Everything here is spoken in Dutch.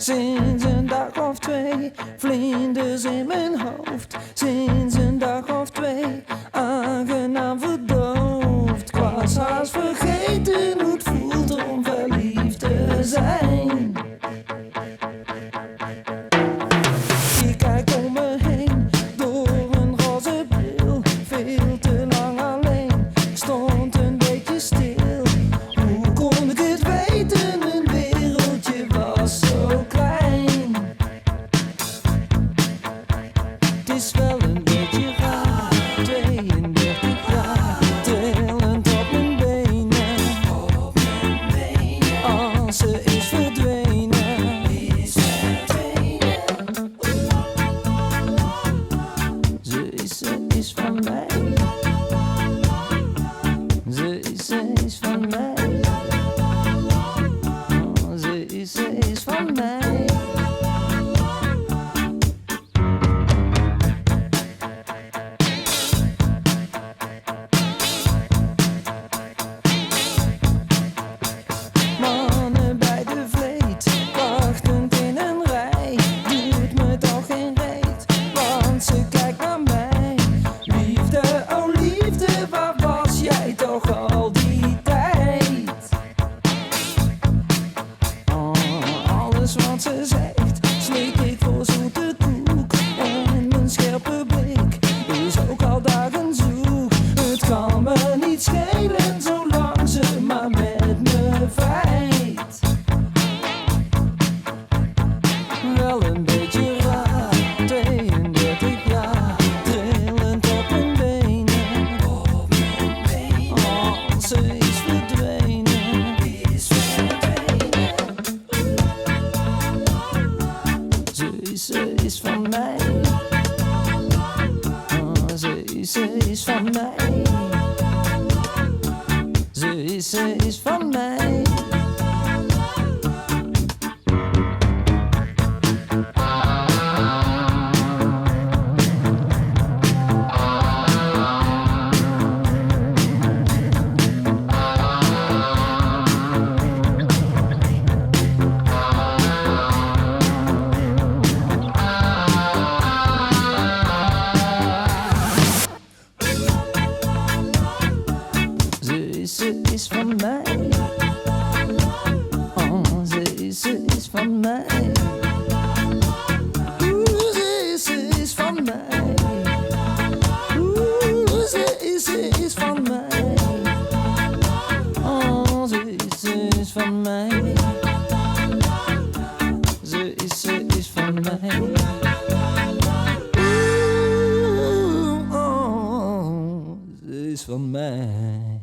Sinds een dag of twee, vlinders in mijn hoofd. Sinds een dag of twee, aangenaam verdoofd. Ik was haast vergeten hoe het voelt om verliefd te zijn. Ik kijk om me heen, door een roze bril. Veel te lang alleen, ik stond een beetje stil. Hoe kon ik het weten, mijn wereldje was zo klein. Het is wel een beetje raar, 32 jaar, trillend op mijn benen. Als ze is verdwenen. Ze is van mij. Ze is van mij. Ze is van mij. Mannen bij de vleet, wachtend in een rij, doet me toch geen reet, want ze kijkt naar mij. Liefde, oh liefde, waar was jij toch al die tijd? Oh, alles wat ze zegt, slik ik voor zoete koek. En mijn scherpe blik is ook al dagen zoek. Het kan me niet schelen, zolang ze maar met me vrijt. Wel een beetje raar, 32 jaar, trillend op mijn benen. Oh, ze is verdwenen. Ze is van mij. Oh, ze is van mij. Ze is van mij. Ze is van mij. Oh, ze is van mij. Oeh, ze is van mij. Oeh, ze is van mij. Oh, ze is van mij. Ze is van mij. Oeh, oh, ze is van mij.